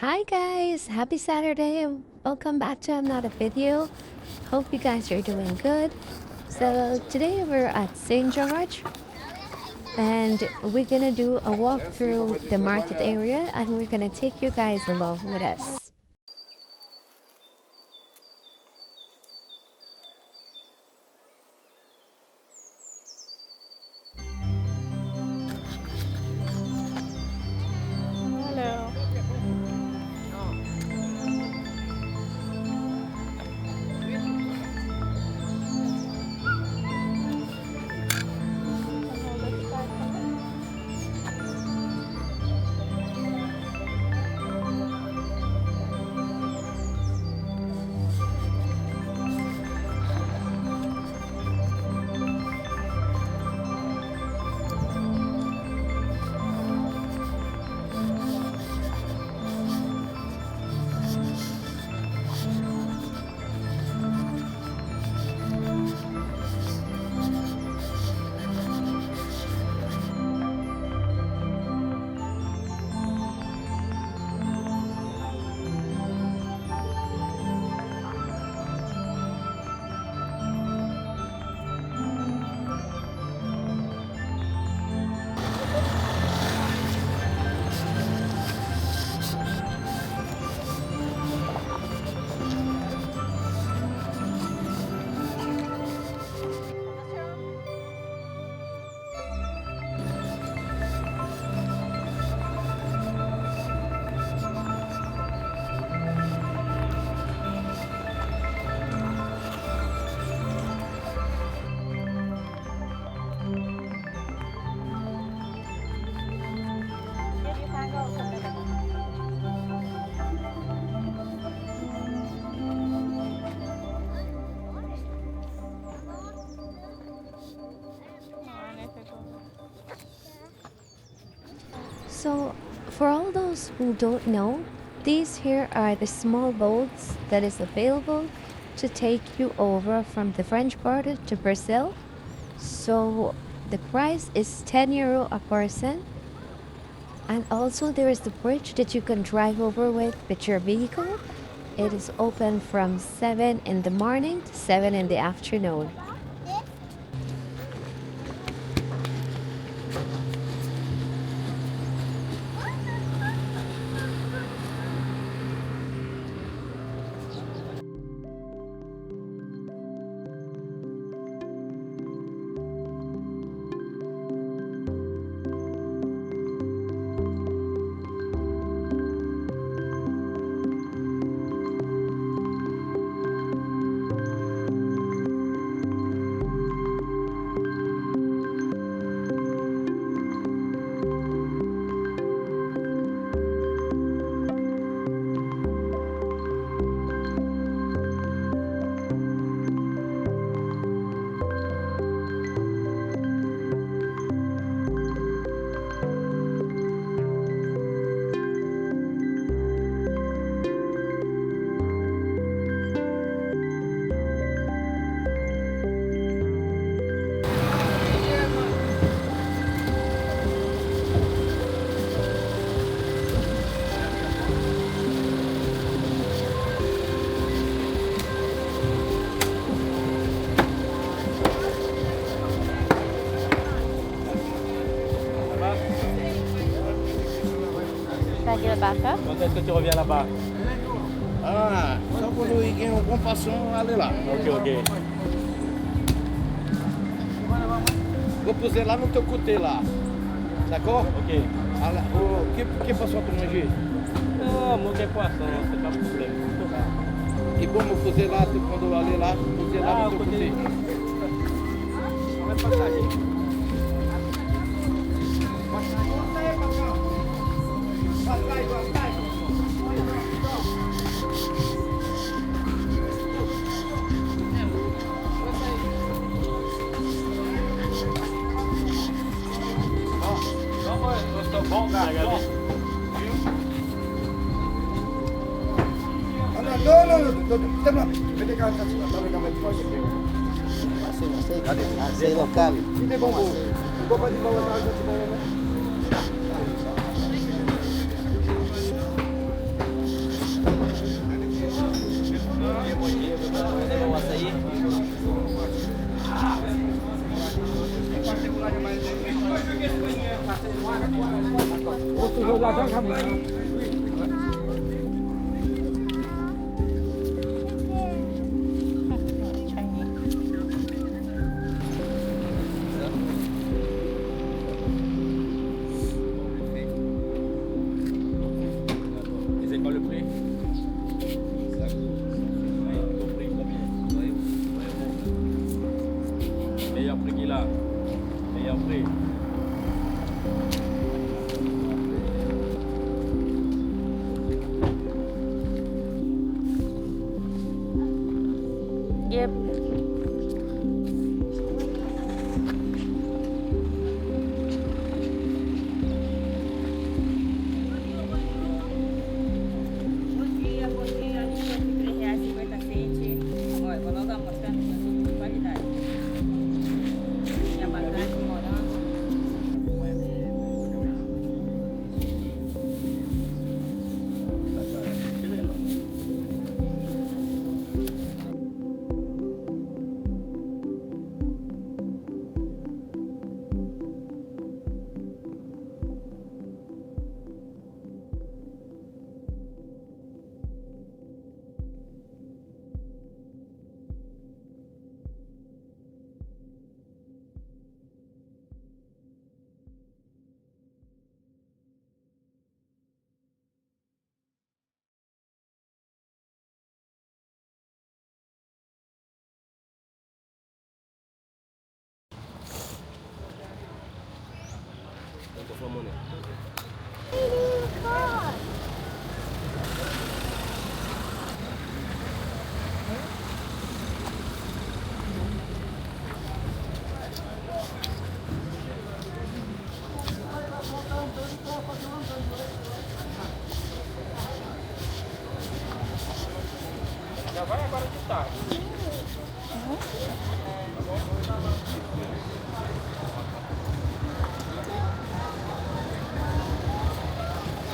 Hi guys, happy Saturday and welcome back to another video. Hope you guys are doing good. So today we're at St. George and we're gonna do a walk through the market area and we're gonna take you guys along with us. Hello. So for all those who don't know, these here are the small boats that is available to take you over from the French border to Brazil. So the price is €10 a person. And also there is the bridge that you can drive over with your vehicle. It is open from 7 in the morning to 7 in the afternoon. Can I get it back up? Quand est-ce que tu reviens là-bas? Ah, só quando o Iguinho algum passou ali lá. Ok, ok. Vou poser lá no teu côté lá. D'accord? Ok. Ah, là, que passou pour manger? Non, mauvais poisson, c'est pas de problème. E bom, vou poser lá, quando eu aller lá, poser lá no teu côté. On va passer. Gostou bom, cara? Non, vedi che Sei locali. Ini bambu. Bapak di bawah aja semua. toujours de l'argent quand même. Et c'est quoi le prix? Meilleur prix qu'il a. Meilleur prix. Yep. Olha, vou logo mostrando que é de qualidade. E a batata, morango. Já vai agora de tarde.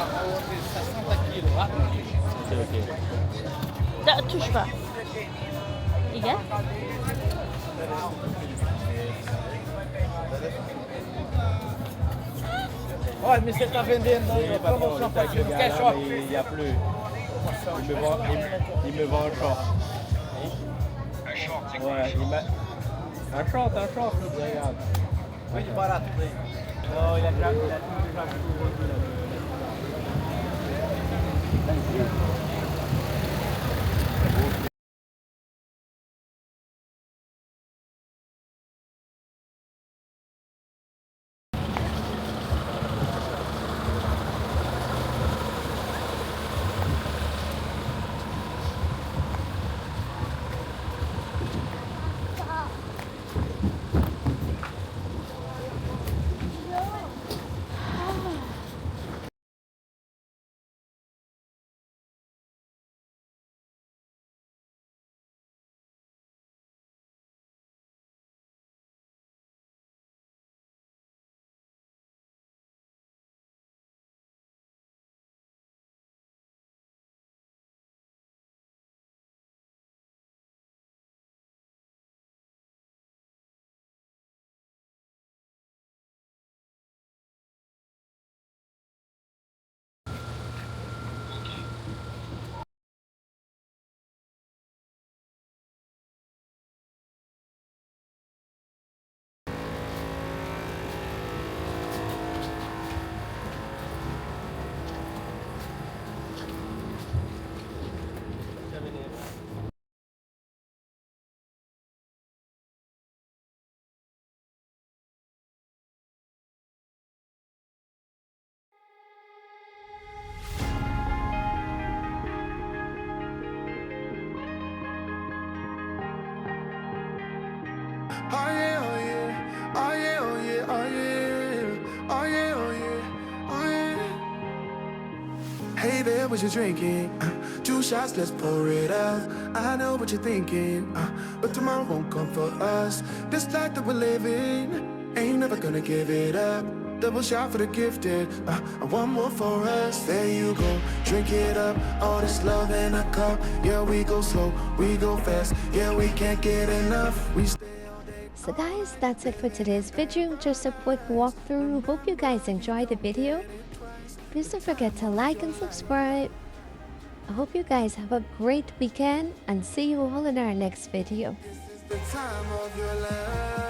Outra 60 quilos lá. Ok, ok. Touche pas. Igen? Olha, mas você tá vendendo aí, Oui, ó, patron, promoção le pra taxe aqui, de não quer Guiana, short? mais il n'y a plus. Il me vend un short. Ouais, un short, regarde. Vende barato isso aí. Non, il a déjà tout vendu là. Oh yeah, oh yeah, oh yeah, oh yeah, oh yeah, oh yeah, oh yeah, oh yeah. Hey there, what you drinking? 2 shots, let's pour it out. I know what you're thinking, but tomorrow won't come for us. This life that we're living, ain't never gonna give it up. Double shot for the gifted, and one more for us. There you go, drink it up. All this love in a cup. Yeah, we go slow, we go fast. Yeah, we can't get enough. We stay all day. So guys, that's it for today's video. Just a quick walkthrough. Hope you guys enjoyed the video. Please don't forget to like and subscribe. I hope you guys have a great weekend and see you all in our next video. The time of your life.